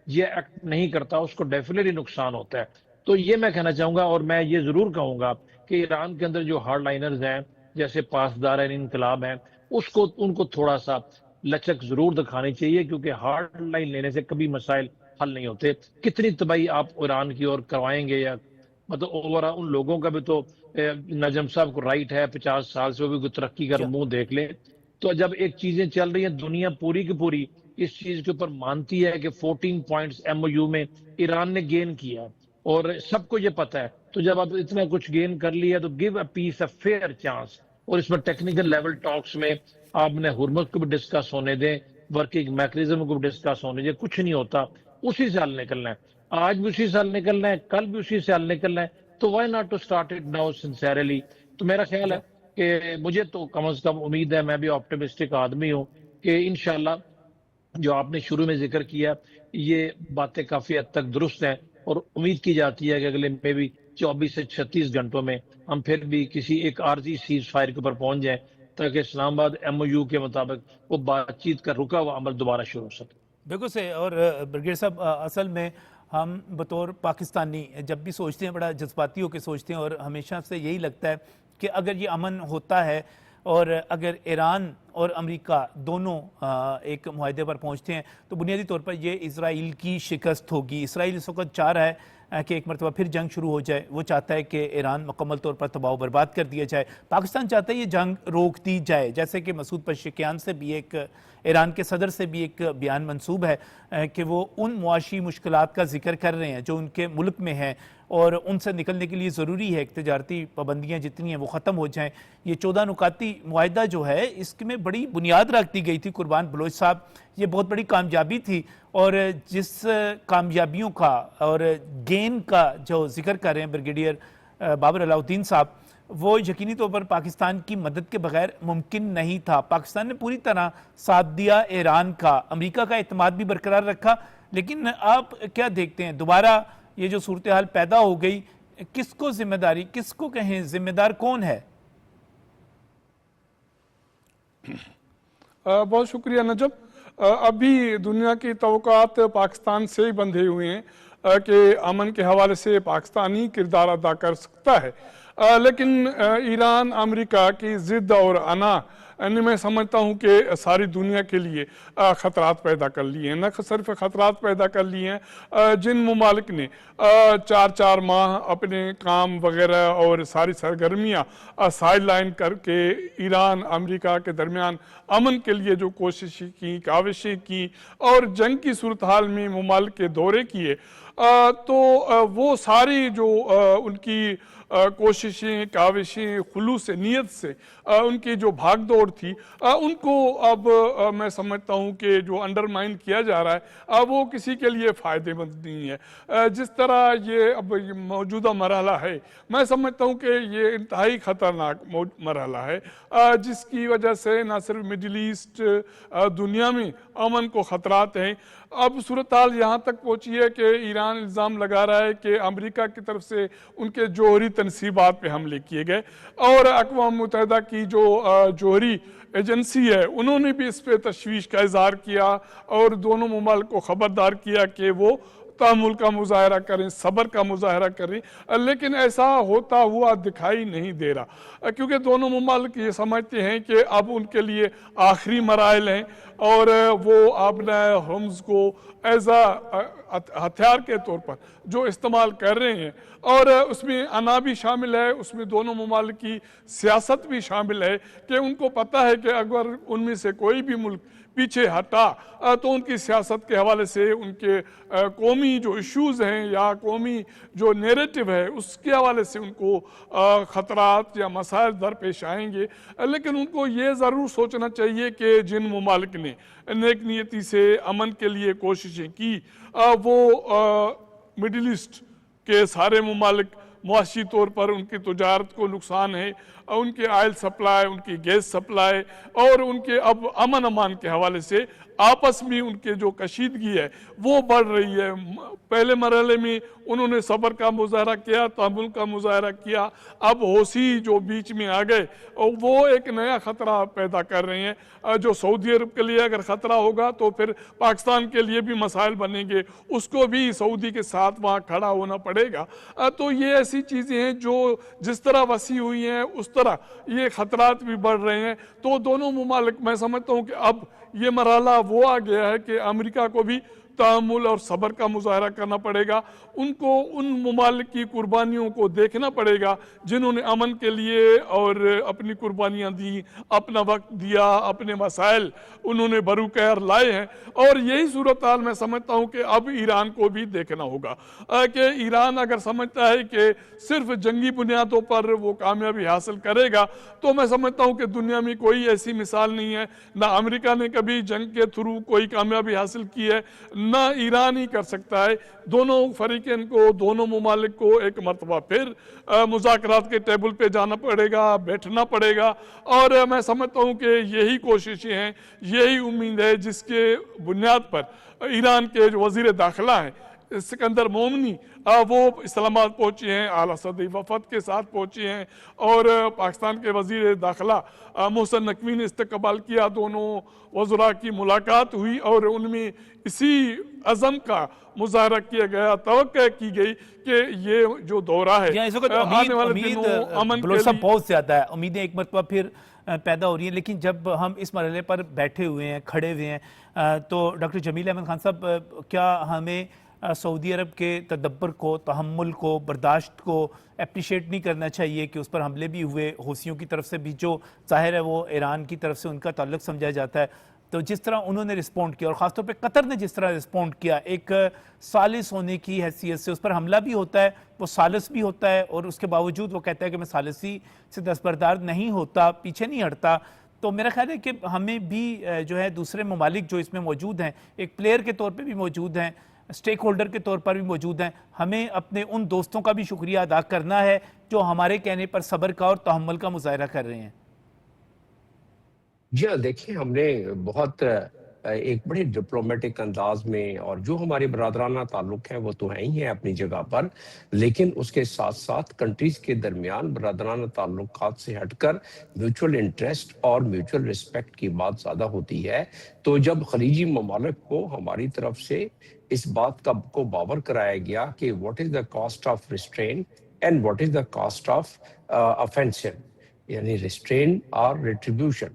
یہ ایکٹ نہیں کرتا, اس کو ڈیفینیٹلی نقصان ہوتا ہے. تو یہ میں کہنا چاہوں گا, اور میں یہ ضرور کہوں گا کہ ایران کے اندر جو ہارڈ لائنرز ہیں جیسے پاسدار انقلاب ہیں, ان کو تھوڑا سا لچک ضرور دکھانی چاہیے, کیونکہ ہارڈ لائن لینے سے کبھی مسائل حل نہیں ہوتے. کتنی تباہی آپ ایران کی اور کروائیں گے, یا مطلب اوور ان لوگوں کا بھی تو نجم صاحب کو رائٹ ہے 50 سال سے وہ بھی کوئی ترقی کر منہ دیکھ لے. تو جب ایک چیزیں چل رہی ہیں, دنیا پوری کی پوری اس چیز کے اوپر مانتی ہے کہ 14 پوائنٹس MOU میں ایران نے گین کیا, اور سب کو یہ پتہ ہے. تو جب آپ اتنا کچھ گین کر لیا تو give a peace a fair chance. اور اس میں ٹیکنیکل لیول ٹاکس میں آپ نے ہرمز کو بھی ڈسکس ہونے دیں, ورکنگ میکنزم کو بھی ڈسکس ہونے دیں. کچھ نہیں ہوتا, اسی سے حل نکلنا ہے. آج بھی اسی سے حل نکلنا ہے, کل بھی اسی سے حل نکلنا ہے. تو why not to start it now sincerely. تو میرا خیال ہے کہ مجھے تو کم از کم امید ہے, میں بھی آپٹیمسٹک آدمی ہوں کہ انشاءاللہ جو آپ نے شروع میں ذکر کیا یہ باتیں کافی حد تک درست ہیں, اور امید کی جاتی ہے کہ اگلے میں بھی 24 سے 36 گھنٹوں میں ہم پھر بھی کسی ایک عارضی سیز فائر کے اوپر پہنچ جائیں, تاکہ اسلام آباد MOU کے مطابق وہ بات چیت کا رکا ہوا عمل دوبارہ شروع ہو سکے. بالکل سے. اور برگیڈیئر صاحب, اصل میں ہم بطور پاکستانی جب بھی سوچتے ہیں بڑا جذباتی ہو کے سوچتے ہیں, اور ہمیشہ سے یہی لگتا ہے کہ اگر یہ امن ہوتا ہے اور اگر ایران اور امریکہ دونوں ایک معاہدے پر پہنچتے ہیں تو بنیادی طور پر یہ اسرائیل کی شکست ہوگی. اسرائیل اس وقت چاہ رہا ہے کہ ایک مرتبہ پھر جنگ شروع ہو جائے. وہ چاہتا ہے کہ ایران مکمل طور پر تباہ و برباد کر دیا جائے. پاکستان چاہتا ہے یہ جنگ روک دی جائے, جیسے کہ مسعود پزشکیان سے بھی ایک ایران کے صدر سے بھی ایک بیان منسوب ہے کہ وہ ان معاشی مشکلات کا ذکر کر رہے ہیں جو ان کے ملک میں ہیں, اور ان سے نکلنے کے لیے ضروری ہے کہ تجارتی پابندیاں جتنی ہیں وہ ختم ہو جائیں. یہ 14 نکاتی معاہدہ جو ہے اس میں بڑی بنیاد رکھ دی گئی تھی. قربان بلوچ صاحب, یہ بہت بڑی کامیابی تھی, اور جس کامیابیوں کا اور گین کا جو ذکر کر رہے ہیں بریگیڈیئر بابر علاؤالدین صاحب, وہ یقینی طور پر پاکستان کی مدد کے بغیر ممکن نہیں تھا. پاکستان نے پوری طرح ساتھ دیا ایران کا, امریکہ کا اعتماد بھی برقرار رکھا. لیکن آپ کیا دیکھتے ہیں, دوبارہ یہ جو صورتحال پیدا ہو گئی, کس کو ذمہ داری, کس کو کہیں, ذمہ دار کون ہے؟ بہت شکریہ نجم. ابھی دنیا کی توقعات پاکستان سے ہی بندھے ہوئے ہیں کہ امن کے حوالے سے پاکستان ہی کردار ادا کر سکتا ہے, لیکن ایران امریکہ کی ضد اور انا نے میں سمجھتا ہوں کہ ساری دنیا کے لیے خطرات پیدا کر لیے ہیں. نہ صرف خطرات پیدا کر لیے ہیں, جن ممالک نے 4 ماہ اپنے کام وغیرہ اور ساری سرگرمیاں سائیڈ لائن کر کے ایران امریکہ کے درمیان امن کے لیے جو کوششیں کی, کاوشیں کی اور جنگ کی صورتحال میں ممالک کے دورے کیے, تو وہ ساری جو ان کی کوششیں, کاوشیں, خلوص نیت سے ان کی جو بھاگ دوڑ تھی, ان کو اب میں سمجھتا ہوں کہ جو انڈرمائن کیا جا رہا ہے وہ کسی کے لیے فائدے مند نہیں ہے. جس طرح یہ اب موجودہ مرحلہ ہے, میں سمجھتا ہوں کہ یہ انتہائی خطرناک مرحلہ ہے, جس کی وجہ سے نہ صرف مڈل ایسٹ دنیا میں امن کو خطرات ہیں. اب صورتحال یہاں تک پہنچی ہے کہ ایران الزام لگا رہا ہے کہ امریکہ کی طرف سے ان کے جوہری تنصیبات پہ حملے کیے گئے, اور اقوام متحدہ کی جو جوہری ایجنسی ہے انہوں نے بھی اس پہ تشویش کا اظہار کیا اور دونوں ممالک کو خبردار کیا کہ وہ تحمل کا مظاہرہ کریں, صبر کا مظاہرہ کریں. لیکن ایسا ہوتا ہوا دکھائی نہیں دے رہا, کیونکہ دونوں ممالک یہ سمجھتے ہیں کہ اب ان کے لیے آخری مراحل ہیں, اور وہ اپنا ہرمز کو ایز ہتھیار کے طور پر جو استعمال کر رہے ہیں, اور اس میں انا بھی شامل ہے, اس میں دونوں ممالک کی سیاست بھی شامل ہے کہ ان کو پتہ ہے کہ اگر ان میں سے کوئی بھی ملک پیچھے ہٹا تو ان کی سیاست کے حوالے سے ان کے قومی جو ایشوز ہیں یا قومی جو نیریٹو ہے اس کے حوالے سے ان کو خطرات یا مسائل درپیش آئیں گے. لیکن ان کو یہ ضرور سوچنا چاہیے کہ جن ممالک نے نیک نیتی سے امن کے لیے کوششیں کی, وہ مڈل ایسٹ کے سارے ممالک معاشی طور پر ان کی تجارت کو نقصان ہے, ان کے آئل سپلائی, ان کی گیس سپلائی اور ان کے اب امن امان کے حوالے سے آپس میں ان کے جو کشیدگی ہے وہ بڑھ رہی ہے. پہلے مرحلے میں انہوں نے صبر کا مظاہرہ کیا, تحمل کا مظاہرہ کیا, اب حوثی جو بیچ میں آ گئے وہ ایک نیا خطرہ پیدا کر رہے ہیں, جو سعودی عرب کے لیے اگر خطرہ ہوگا تو پھر پاکستان کے لیے بھی مسائل بنیں گے, اس کو بھی سعودی کے ساتھ وہاں کھڑا ہونا پڑے گا. تو یہ ایسی چیزیں ہیں جو جس طرح وسیع ہوئی ہیں اس طرح یہ خطرات بھی بڑھ رہے ہیں. تو دونوں ممالک, میں سمجھتا ہوں کہ اب یہ مرحلہ وہ آ گیا ہے کہ امریکہ کو بھی تحمل اور صبر کا مظاہرہ کرنا پڑے گا, ان کو ان ممالک کی قربانیوں کو دیکھنا پڑے گا جنہوں نے امن کے لیے اور اپنی قربانیاں دی, اپنا وقت دیا, اپنے مسائل انہوں نے بروقہر لائے ہیں. اور یہی صورتحال میں سمجھتا ہوں کہ اب ایران کو بھی دیکھنا ہوگا کہ ایران اگر سمجھتا ہے کہ صرف جنگی بنیادوں پر وہ کامیابی حاصل کرے گا تو میں سمجھتا ہوں کہ دنیا میں کوئی ایسی مثال نہیں ہے, نہ امریکہ نے کبھی جنگ کے تھرو کوئی کامیابی حاصل کی ہے, نہ ایران ہی کر سکتا ہے. دونوں فریقین کو, دونوں ممالک کو ایک مرتبہ پھر مذاکرات کے ٹیبل پہ جانا پڑے گا, بیٹھنا پڑے گا, اور میں سمجھتا ہوں کہ یہی کوششیں ہیں, یہی امید ہے جس کے بنیاد پر ایران کے جو وزیر داخلہ ہیں سکندر مومنی وہ اسلام آباد پہنچے ہیں, اعلیٰ سطحی وفد کے ساتھ پہنچے ہیں, اور پاکستان کے وزیر داخلہ محسن نقوی نے استقبال کیا. دونوں وزراء کی ملاقات ہوئی اور ان میں اسی عزم کا مظاہرہ کیا گیا, توقع کی گئی کہ یہ جو دورہ ہے آنے والے دنوں امن کے لیے بہت زیادہ ہے, امیدیں ایک مرتبہ پھر پیدا ہو رہی ہیں. لیکن جب ہم اس مرحلے پر بیٹھے ہوئے ہیں, کھڑے ہوئے ہیں, تو ڈاکٹر جمیل احمد خان صاحب, کیا ہمیں سعودی عرب کے تدبر کو، تحمل کو، برداشت کو اپریشیٹ نہیں کرنا چاہیے کہ اس پر حملے بھی ہوئے، حوثیوں کی طرف سے بھی، جو ظاہر ہے وہ ایران کی طرف سے ان کا تعلق سمجھا جاتا ہے، تو جس طرح انہوں نے رسپونڈ کیا اور خاص طور پہ قطر نے جس طرح رسپونڈ کیا ایک ثالث ہونے کی حیثیت سے، اس پر حملہ بھی ہوتا ہے، وہ ثالث بھی ہوتا ہے اور اس کے باوجود وہ کہتا ہے کہ میں ثالثی سے دستبردار نہیں ہوتا، پیچھے نہیں ہٹتا. تو میرا خیال ہے کہ ہمیں بھی جو ہے دوسرے ممالک جو اس میں موجود ہیں، ایک پلیئر کے طور پہ بھی موجود ہیں، اسٹیک ہولڈر کے طور پر بھی موجود ہیں، ہمیں اپنے ان دوستوں کا بھی شکریہ ادا کرنا ہے جو ہمارے کہنے پر صبر کا اور تحمل کا مظاہرہ کر رہے ہیں. جی ہاں، دیکھیں ہم نے بہت ایک بڑے ڈپلومیٹک انداز میں، اور جو ہمارے برادرانہ تعلق ہیں وہ تو ہیں ہی ہیں اپنی جگہ پر، لیکن اس کے ساتھ ساتھ کنٹریز کے درمیان برادرانہ تعلقات سے ہٹ کر میوچل انٹرسٹ اور میوچل رسپیکٹ کی بات زیادہ ہوتی ہے. تو جب خلیجی ممالک کو ہماری طرف سے اس بات کو باور کرایا گیا کہ what is the cost of restrain and what is the cost of offensive، یعنی ریسٹرین اور ریٹریبیوشن،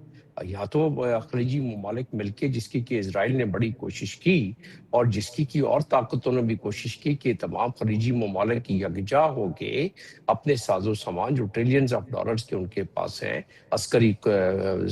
یا تو خلیجی ممالک مل کے، جس کی کہ اسرائیل نے بڑی کوشش کی اور جس کی اور طاقتوں نے بھی کوشش کی کہ تمام خلیجی ممالک یکجا ہو کے اپنے ساز و سامان جو ٹریلینز آف ڈالرز کے ان کے پاس ہیں، عسکری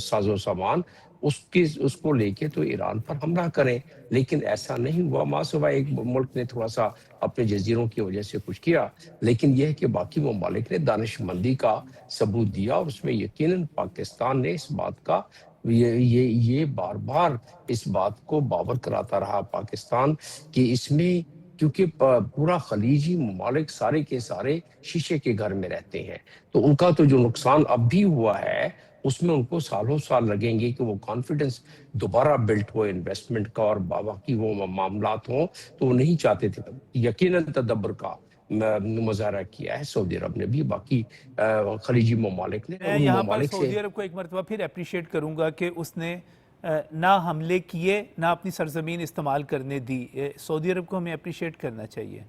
ساز و سامان، اس کو لے کے تو ایران پر حملہ کریں. لیکن ایسا نہیں ہوا، ماں سوائے ایک ملک نے تھوڑا سا اپنے جزیروں کی وجہ سے کچھ کیا، لیکن یہ ہے کہ باقی ممالک نے دانش مندی کا ثبوت دیا، اور اس میں یقیناً پاکستان نے اس بات کا یہ بار بار اس بات کو باور کراتا رہا پاکستان کہ اس میں، کیونکہ پورا خلیجی ممالک سارے کے سارے شیشے کے گھر میں رہتے ہیں، تو ان کا تو جو نقصان اب بھی ہوا ہے اس میں ان کو سالوں سال لگیں گے کہ وہ کانفیڈنس دوبارہ بلٹ ہو انویسٹمنٹ کا اور باقی وہ معاملات ہوں، تو وہ نہیں چاہتے تھے. یقیناً تدبر کا مظاہرہ کیا ہے سعودی عرب نے بھی، باقی خلیجی ممالک نے. میں یہاں پر سعودی عرب کو ایک مرتبہ پھر اپریشیٹ کروں گا کہ اس نے نہ حملے کیے نہ اپنی سرزمین استعمال کرنے دی. سعودی عرب کو ہمیں اپریشیٹ کرنا چاہیے.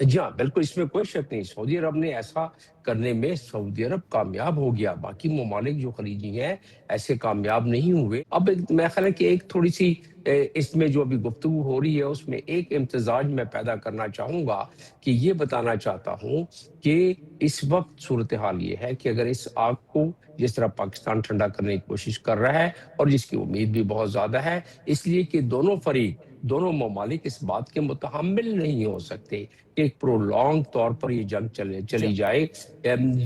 جی ہاں بالکل، اس میں کوئی شک نہیں. سعودی عرب نے ایسا کرنے میں سعودی عرب کامیاب ہو گیا، باقی ممالک جو خلیجی ہیں ایسے کامیاب نہیں ہوئے. اب میں خیال ہے کہ ایک تھوڑی سی اس میں جو ابھی گفتگو ہو رہی ہے اس میں ایک امتزاج میں پیدا کرنا چاہوں گا کہ یہ بتانا چاہتا ہوں کہ اس وقت صورتحال یہ ہے کہ اگر اس آگ کو جس طرح پاکستان ٹھنڈا کرنے کی کوشش کر رہا ہے، اور جس کی امید بھی بہت زیادہ ہے، اس لیے کہ دونوں فریق، دونوں ممالک اس بات کے متحمل نہیں ہو سکتے کہ ایک پرولونگ طور پر یہ جنگ چلی جائے.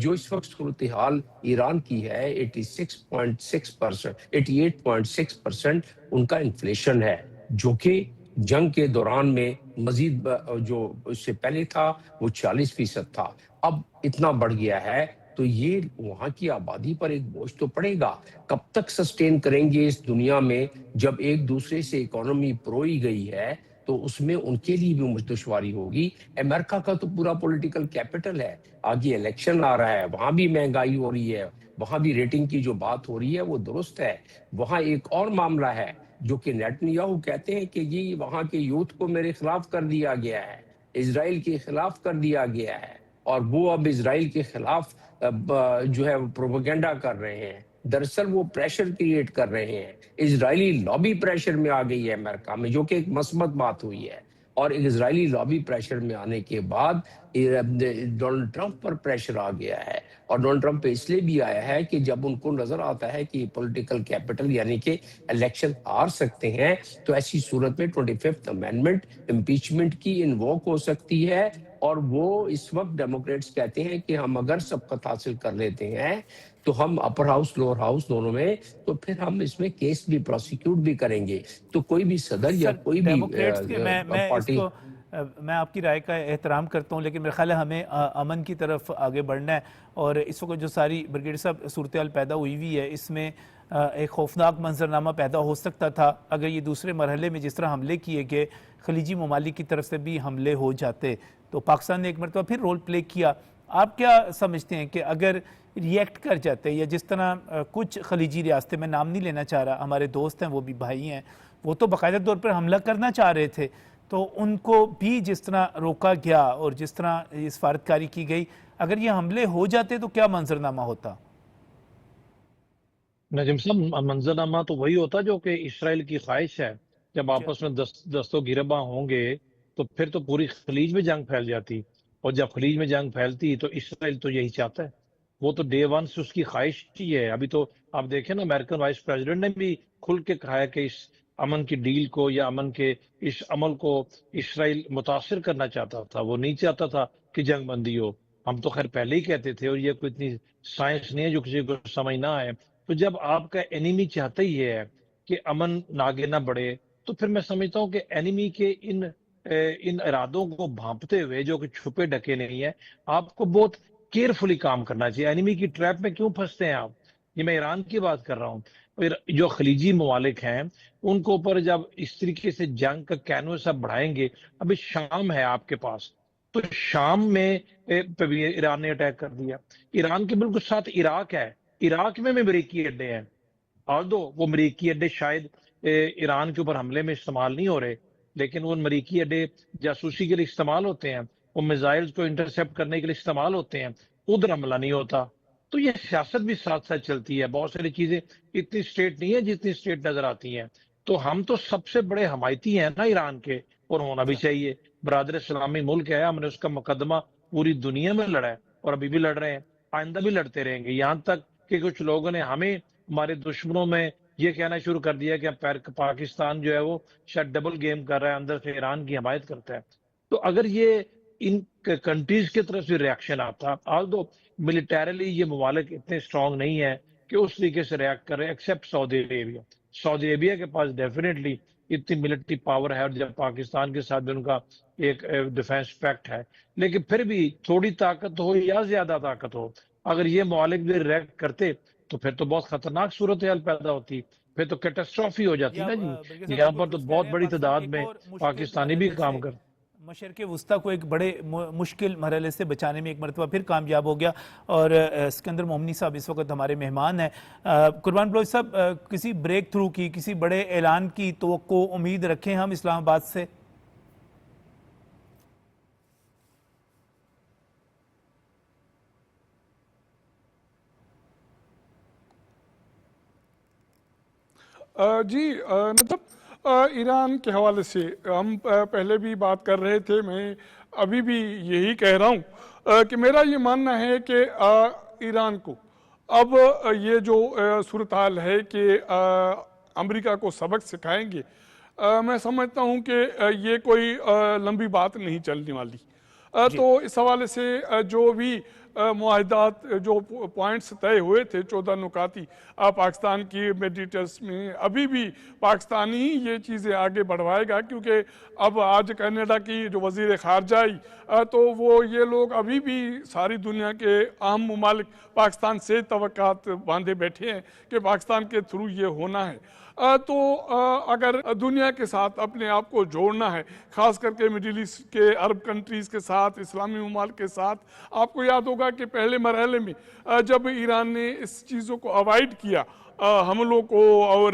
جو اس وقت صورتحال ایران کی ہے 88.6% ان کا انفلیشن ہے، جو کہ جنگ کے دوران میں مزید جو اس سے پہلے تھا وہ 40% تھا، اب اتنا بڑھ گیا ہے. تو یہ وہاں کی آبادی پر ایک بوجھ تو پڑے گا. کب تک سسٹین کریں گے اس دنیا میں جب ایک دوسرے سے اکانومی پروئی گئی ہے، تو اس میں ان کے لیے بھی دشواری ہوگی. امریکہ کا تو پورا پولیٹیکل کیپٹل ہے، آگے الیکشن آ رہا ہے، وہاں بھی مہنگائی ہو رہی ہے، وہاں بھی ریٹنگ کی جو بات ہو رہی ہے وہ درست ہے. وہاں ایک اور معاملہ ہے جو کہ نیتنیاہو کہتے ہیں کہ یہ وہاں کے یوتھ کو میرے خلاف کر دیا گیا ہے، اسرائیل کے خلاف کر دیا گیا ہے، اور وہ اب اسرائیل کے خلاف جو ہے پروپیگنڈا کر رہے ہیں. دراصل وہ پریشر کریٹ کر رہے ہیں. اسرائیلی لابی پریشر میں آ گئی ہے امریکہ میں، جو کہ ایک مثبت بات ہوئی ہے. اور ایک اسرائیلی لابی پریشر میں آنے کے بعد ڈونلڈ ٹرمپ پر پریشر آ گیا ہے. اور ڈونلڈ ٹرمپ پہ اس لیے بھی آیا ہے کہ جب ان کو نظر آتا ہے کہ پولیٹیکل کیپٹل یعنی کہ الیکشن ہار سکتے ہیں، تو ایسی صورت میں 25th امینڈمنٹ امپیچمنٹ کی انووک ہو سکتی ہے. اور وہ اس وقت ڈیموکریٹس کہتے ہیں کہ ہم اگر سبقت حاصل کر لیتے ہیں تو ہم اپر ہاؤس لوور ہاؤس دونوں میں، تو پھر ہم اس میں کیس بھی پروسیکیوٹ بھی کریں گے. تو کوئی بھی صدر یا کوئی بھی پارٹی، میں آپ کی رائے کا احترام کرتا ہوں، لیکن میرے خیال ہے ہمیں امن کی طرف آگے بڑھنا ہے. اور اس وقت جو ساری بریگیڈیئر صاحب صورتحال پیدا ہوئی ہوئی ہے، اس میں ایک خوفناک منظرنامہ پیدا ہو سکتا تھا اگر یہ دوسرے مرحلے میں جس طرح حملے کیے گئے خلیجی ممالک کی طرف سے بھی حملے ہو جاتے. تو پاکستان نے ایک مرتبہ پھر رول پلے کیا. آپ کیا سمجھتے ہیں کہ اگر ریئیکٹ کر جاتے، یا جس طرح کچھ خلیجی ریاستیں، میں نام نہیں لینا چاہ رہا، ہمارے دوست ہیں، وہ بھی بھائی ہیں، وہ تو باقاعدہ طور پر حملہ کرنا چاہ رہے تھے، تو ان کو بھی جس طرح روکا گیا اور جس طرح یہ سفارتکاری کی گئی، اگر یہ حملے ہو جاتے تو کیا منظرنامہ ہوتا؟ نجم صاحب، منظرنامہ تو وہی ہوتا جو کہ اسرائیل کی خواہش ہے. جب آپس میں دست و گریباں ہوں گے تو پھر تو پوری خلیج میں جنگ پھیل جاتی، اور جب خلیج میں جنگ پھیلتی تو اسرائیل تو یہی چاہتا ہے، وہ تو ڈے ون سے اس کی خواہش ہی ہے۔ ابھی تو آپ دیکھیں نا، امریکن وائس پریزیڈنٹ نے بھی کھل کے کہا ہے کہ اس امن کی ڈیل کو یا امن کے اس عمل کو اسرائیل متاثر کرنا چاہتا تھا، وہ نہیں چاہتا تھا کہ جنگ بندی ہو۔ ہم تو خیر پہلے ہی کہتے تھے، اور یہ کوئی اتنی سائنس نہیں ہے جو کسی کو سمجھ نہ آئے۔ تو جب آپ کا اینیمی چاہتا ہی ہے کہ امن آگے نہ بڑھے، تو پھر میں سمجھتا ہوں کہ اینیمی کے ان ارادوں کو بھانپتے ہوئے، جو کہ چھپے ڈھکے نہیں ہیں، آپ کو بہت کیئرفلی کام کرنا چاہیے۔ اینیمی کی ٹریپ میں کیوں پھنستے ہیں آپ؟ یہ میں ایران کی بات کر رہا ہوں۔ پھر جو خلیجی ممالک ہیں ان کو اوپر جب اس طریقے سے جنگ کا کینوس آپ بڑھائیں گے، ابھی شام ہے آپ کے پاس، تو شام میں ایران نے اٹیک کر دیا۔ ایران کے بالکل ساتھ عراق ہے، عراق میں امریکی اڈے ہیں، اور وہ امریکی اڈے شاید ایران کے اوپر حملے میں استعمال نہیں ہو رہے، لیکن وہ امریکی اڈے جاسوسی کے لیے استعمال ہوتے ہیں، وہ میزائلز کو انٹرسیپٹ کرنے کے لیے استعمال ہوتے ہیں، ادھر حملہ نہیں ہوتا۔ تو یہ سیاست بھی ساتھ ساتھ چلتی ہے، بہت ساری چیزیں اتنی اسٹیٹ نہیں ہے جتنی اسٹیٹ نظر آتی ہیں۔ تو ہم تو سب سے بڑے حمایتی ہیں نا ایران کے، اور ہونا بھی چاہیے۔ برادر اسلامی ملک ہے، ہم نے اس کا مقدمہ پوری دنیا میں لڑا ہے، اور ابھی بھی لڑ رہے ہیں، آئندہ بھی لڑتے رہیں گے، یہاں تک کہ کچھ لوگوں نے ہمیں ہمارے دشمنوں میں یہ کہنا شروع کر دیا کہ پاکستان جو ہے وہ شاید ڈبل گیم کر رہا ہے، اندر سے ایران کی حمایت کرتا ہے۔ تو اگر یہ ان کنٹریز کی طرف سے ریاکشن آتا، آلدو ملیٹریلی یہ ممالک اتنے اسٹرانگ نہیں ہیں کہ اس طریقے سے ریاکٹ کر رہے ہیں، ایکسیپٹ سعودی عربیہ۔ سعودی عربیہ کے پاس ڈیفینیٹلی اتنی ملٹری پاور ہے، اور جب پاکستان کے ساتھ بھی ان کا ایک ڈیفینس پیکٹ ہے، لیکن پھر بھی تھوڑی طاقت ہو یا زیادہ طاقت ہو، اگر یہ ممالک بھی ریاکٹ کرتے تو پھر تو بہت خطرناک صورتحال پیدا ہوتی، پھر تو کیٹاسٹرافی ہو جاتی نا جی۔ یہاں پر تو بہت بڑی تعداد میں پاکستانی بھی کام کرتے۔ مشرق وسطیٰ کو ایک بڑے مشکل مرحلے سے بچانے میں ایک مرتبہ پھر کامیاب ہو گیا، اور اسکندر مومنی صاحب اس وقت ہمارے مہمان ہیں۔ قربان بلوچ صاحب، کسی بریک تھرو کی، کسی بڑے اعلان کی توقع امید رکھیں ہم اسلام آباد سے؟ جی مطلب ایران کے حوالے سے ہم پہلے بھی بات کر رہے تھے، میں ابھی بھی یہی کہہ رہا ہوں کہ میرا یہ ماننا ہے کہ ایران کو اب یہ جو صورتحال ہے کہ امریکہ کو سبق سکھائیں گے، میں سمجھتا ہوں کہ یہ کوئی لمبی بات نہیں چلنے والی۔ تو اس حوالے سے جو بھی معاہدات، جو پوائنٹس طے ہوئے تھے 14 نکاتی پاکستان کی میڈیٹرز میں، ابھی بھی پاکستانی ہی یہ چیزیں آگے بڑھوائے گا، کیونکہ اب آج کینیڈا کی جو وزیر خارجہ آئی تو وہ یہ لوگ ابھی بھی ساری دنیا کے اہم ممالک پاکستان سے توقعات باندھے بیٹھے ہیں کہ پاکستان کے تھرو یہ ہونا ہے۔ تو اگر دنیا کے ساتھ اپنے آپ کو جوڑنا ہے، خاص کر کے مڈل ایسٹ کے عرب کنٹریز کے ساتھ، اسلامی ممالک کے ساتھ، آپ کو یاد ہوگا کہ پہلے مرحلے میں جب ایران نے اس چیزوں کو اوائڈ کیا، حملوں کو، اور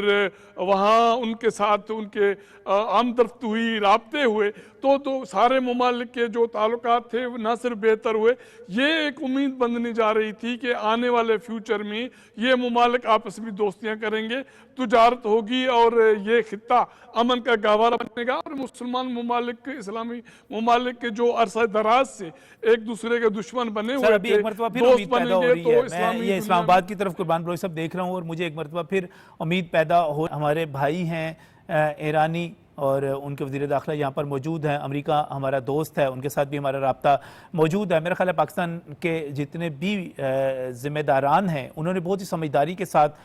وہاں ان کے ساتھ ان کے آمد رفت ہوئی، رابطے ہوئے، تو سارے ممالک کے جو تعلقات تھے نہ صرف بہتر ہوئے، یہ ایک امید بندھنی جا رہی تھی کہ آنے والے فیوچر میں یہ ممالک آپس میں دوستیاں کریں گے، تجارت ہوگی، اور یہ خطہ امن کا گہوارہ بنے گا، اور مسلمان ممالک، اسلامی ممالک جو عرصہ دراز سے ایک دوسرے کے دشمن بنے ہوئے تھے، دوست بنیں گے۔ تو میں یہ اسلام آباد کی طرف قربان بلوچ صاحب دیکھ رہا ہوں، اور مجھے ایک مرتبہ پھر امید پیدا ہو۔ ہمارے بھائی ہیں ایرانی، اور ان کے وزیر داخلہ یہاں پر موجود ہیں، امریکہ ہمارا دوست ہے، ان کے ساتھ بھی ہمارا رابطہ موجود ہے۔ میرا خیال ہے پاکستان کے جتنے بھی ذمہ داران ہیں، انہوں نے بہت ہی سمجھداری کے ساتھ،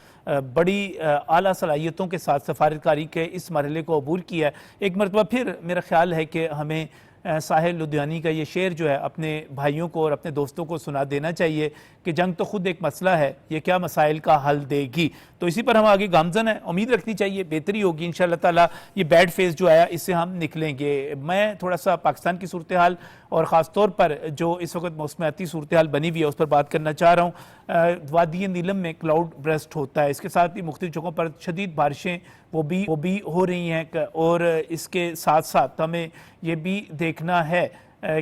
بڑی اعلیٰ صلاحیتوں کے ساتھ سفارتکاری کے اس مرحلے کو عبور کیا ہے۔ ایک مرتبہ پھر میرا خیال ہے کہ ہمیں ساحل لدھیانی کا یہ شعر جو ہے اپنے بھائیوں کو اور اپنے دوستوں کو سنا دینا چاہیے کہ جنگ تو خود ایک مسئلہ ہے، یہ کیا مسائل کا حل دے گی۔ تو اسی پر ہم آگے گامزن ہیں، امید رکھنی چاہیے بہتری ہوگی انشاءاللہ تعالیٰ، یہ بیڈ فیز جو آیا اس سے ہم نکلیں گے۔ میں تھوڑا سا پاکستان کی صورتحال اور خاص طور پر جو اس وقت موسمیاتی صورتحال بنی ہوئی ہے اس پر بات کرنا چاہ رہا ہوں۔ وادی نیلم میں کلاؤڈ برسٹ ہوتا ہے، اس کے ساتھ ہی مختلف جگہوں پر شدید بارشیں وہ بھی ہو رہی ہیں، اور اس کے ساتھ ساتھ ہمیں یہ بھی دیکھنا ہے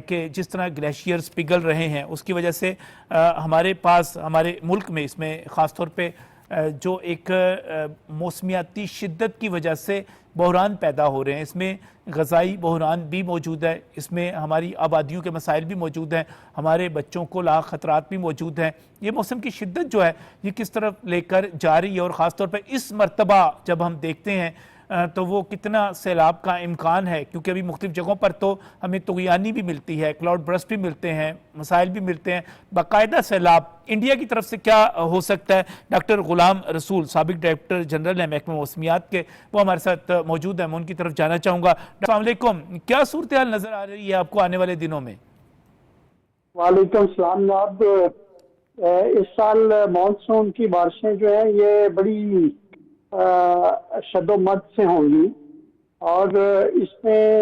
کہ جس طرح گلیشیئرز پگھل رہے ہیں اس کی وجہ سے ہمارے پاس، ہمارے ملک میں، اس میں خاص طور پہ جو ایک موسمیاتی شدت کی وجہ سے بحران پیدا ہو رہے ہیں. اس میں غذائی بحران بھی موجود ہے, اس میں ہماری آبادیوں کے مسائل بھی موجود ہیں, ہمارے بچوں کو لاحق خطرات بھی موجود ہیں. یہ موسم کی شدت جو ہے یہ کس طرف لے کر جا رہی ہے, اور خاص طور پر اس مرتبہ جب ہم دیکھتے ہیں تو وہ کتنا سیلاب کا امکان ہے, کیونکہ ابھی مختلف جگہوں پر تو ہمیں طغیانی بھی ملتی ہے, کلاؤڈ برسٹ بھی ملتے ہیں, مسائل بھی ملتے ہیں, باقاعدہ سیلاب. انڈیا کی طرف سے کیا ہو سکتا ہے؟ ڈاکٹر غلام رسول, سابق ڈائریکٹر جنرل ہیں محکمہ موسمیات کے, وہ ہمارے ساتھ موجود ہیں. میں ان کی طرف جانا چاہوں گا. السلام علیکم, کیا صورتحال نظر آ رہی ہے آپ کو آنے والے دنوں میں؟ وعلیکم السلام جناب. اس سال مانسون کی بارشیں جو ہیں یہ بڑی شد و مد سے ہوں گی, اور اس میں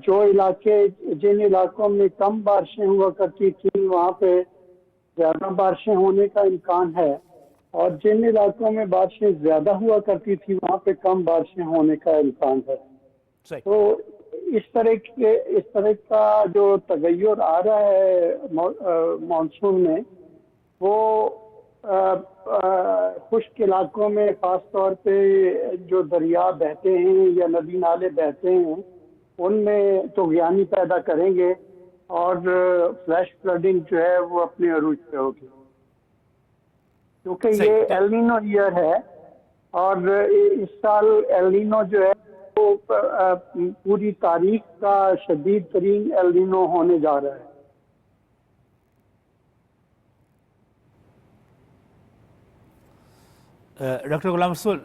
جو علاقے جن علاقوں میں کم بارشیں ہوا کرتی تھیں وہاں پہ زیادہ بارشیں ہونے کا امکان ہے, اور جن علاقوں میں بارشیں زیادہ ہوا کرتی تھی وہاں پہ کم بارشیں ہونے کا امکان ہے. تو اس طرح کا جو تغیر آ رہا ہے مانسون میں, وہ خشک علاقوں میں خاص طور پہ جو دریا بہتے ہیں یا ندی نالے بہتے ہیں ان میں طغیانی پیدا کریں گے, اور فلیش فلڈنگ جو ہے وہ اپنے عروج پہ ہوگی, کیونکہ یہ ایل نینو ایئر ہے. اور اس سال ایل نینو جو ہے وہ پوری تاریخ کا شدید ترین ایل نینو ہونے جا رہا ہے. ڈاکٹر غلام رسول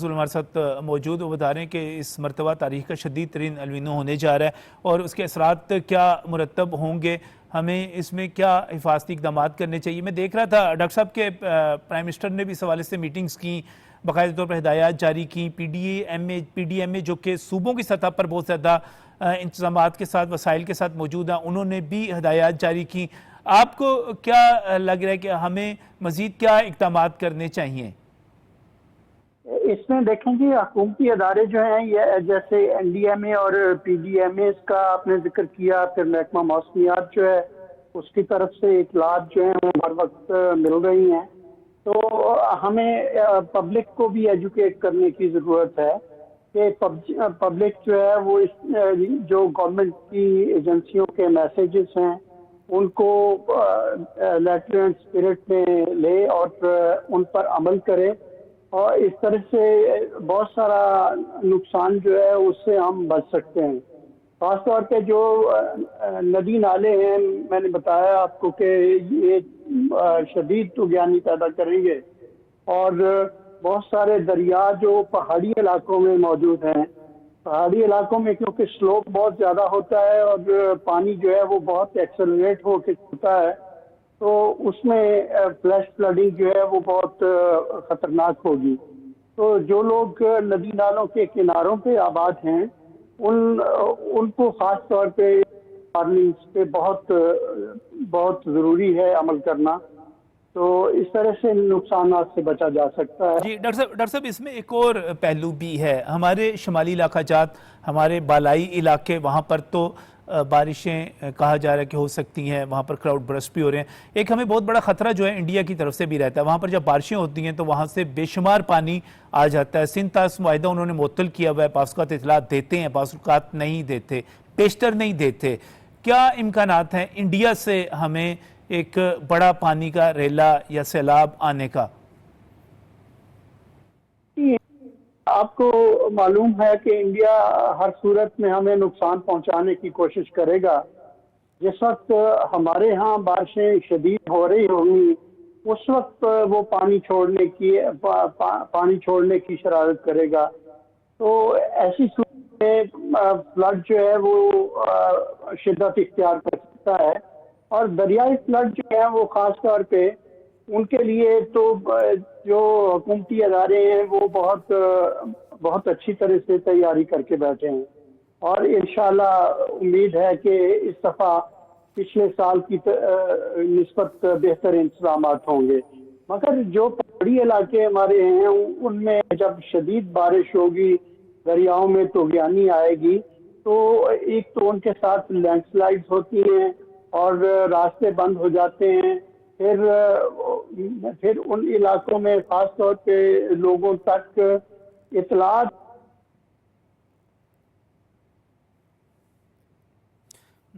ہمارے ساتھ موجود, وہ بتا رہے ہیں کہ اس مرتبہ تاریخ کا شدید ترین ایل نینو ہونے جا رہا ہے, اور اس کے اثرات کیا مرتب ہوں گے, ہمیں اس میں کیا حفاظتی اقدامات کرنے چاہیے. میں دیکھ رہا تھا ڈاکٹر صاحب کے پرائم منسٹر نے بھی اس حوالے سے میٹنگز کی, باقاعدہ طور پر ہدایات جاری کی. پی ڈی ایم اے جو کہ صوبوں کی سطح پر بہت زیادہ انتظامات کے ساتھ وسائل کے ساتھ موجود ہیں, انہوں نے بھی ہدایات جاری کی. آپ کو کیا لگ رہا ہے کہ ہمیں مزید کیا اقدامات کرنے چاہیے؟ اس میں دیکھیں گے حکومتی ادارے جو ہیں یہ جیسے این ڈی ایم اے اور پی ڈی ایم اے کا آپ نے ذکر کیا, پھر محکمہ موسمیات جو ہے اس کی طرف سے اطلاعات جو ہیں وہ ہر وقت مل رہی ہیں. تو ہمیں پبلک کو بھی ایجوکیٹ کرنے کی ضرورت ہے کہ پبلک جو ہے وہ جو گورنمنٹ کی ایجنسیوں کے میسیجز ہیں ان کو لیٹر اینڈ اسپرٹ میں لے اور ان پر عمل کرے, اور اس طرح سے بہت سارا نقصان جو ہے اس سے ہم بچ سکتے ہیں. خاص طور پہ جو ندی نالے ہیں, میں نے بتایا آپ کو کہ یہ شدید طغیانی پیدا کریں گے, اور بہت سارے دریا جو پہاڑی علاقوں میں موجود ہیں, پہاڑی علاقوں میں کیونکہ سلوپ بہت زیادہ ہوتا ہے اور پانی جو ہے وہ بہت ایکسلریٹ ہو کے چلتا ہے, تو اس میں فلیش فلڈنگ جو ہے وہ بہت خطرناک ہوگی. تو جو لوگ ندی نالوں کے کناروں پہ آباد ہیں ان کو خاص طور پہ وارننگز پہ بہت ضروری ہے عمل کرنا, تو اس طرح سے نقصانات سے بچا جا سکتا ہے. جی ڈاکٹر صاحب, اس میں ایک اور پہلو بھی ہے. ہمارے شمالی علاقہ جات, ہمارے بالائی علاقے, وہاں پر تو بارشیں کہا جا رہا ہے کہ ہو سکتی ہیں, وہاں پر کلاؤڈ برسٹ بھی ہو رہے ہیں. ایک ہمیں بہت بڑا خطرہ جو ہے انڈیا کی طرف سے بھی رہتا ہے, وہاں پر جب بارشیں ہوتی ہیں تو وہاں سے بے شمار پانی آ جاتا ہے. سندھ طاس معاہدہ انہوں نے معطل کیا ہوا ہے, بعض اوقات اطلاعات دیتے ہیں, بعض اوقات نہیں دیتے, پیشتر نہیں دیتے. کیا امکانات ہیں انڈیا سے ہمیں ایک بڑا پانی کا ریلا یا سیلاب آنے کا؟ آپ کو معلوم ہے کہ انڈیا ہر صورت میں ہمیں نقصان پہنچانے کی کوشش کرے گا. جس وقت ہمارے ہاں بارشیں شدید ہو رہی ہوں گی اس وقت وہ پانی چھوڑنے کی شرارت کرے گا. تو ایسی صورت میں فلڈ جو ہے وہ شدت اختیار کر سکتا ہے, اور دریائی فلڈ جو ہے وہ خاص طور پہ ان کے لیے تو جو حکومتی ادارے ہیں وہ بہت اچھی طرح سے تیاری کر کے بیٹھے ہیں, اور انشاءاللہ امید ہے کہ اس دفعہ پچھلے سال کی نسبت بہتر انتظامات ہوں گے. مگر جو پہاڑی علاقے ہمارے ہیں ان میں جب شدید بارش ہوگی, دریاؤں میں طغیانی آئے گی, تو ایک تو ان کے ساتھ لینڈ سلائڈز ہوتی ہیں اور راستے بند ہو جاتے ہیں. پھر ان علاقوں میں خاص طور پہ لوگوں تک اطلاعات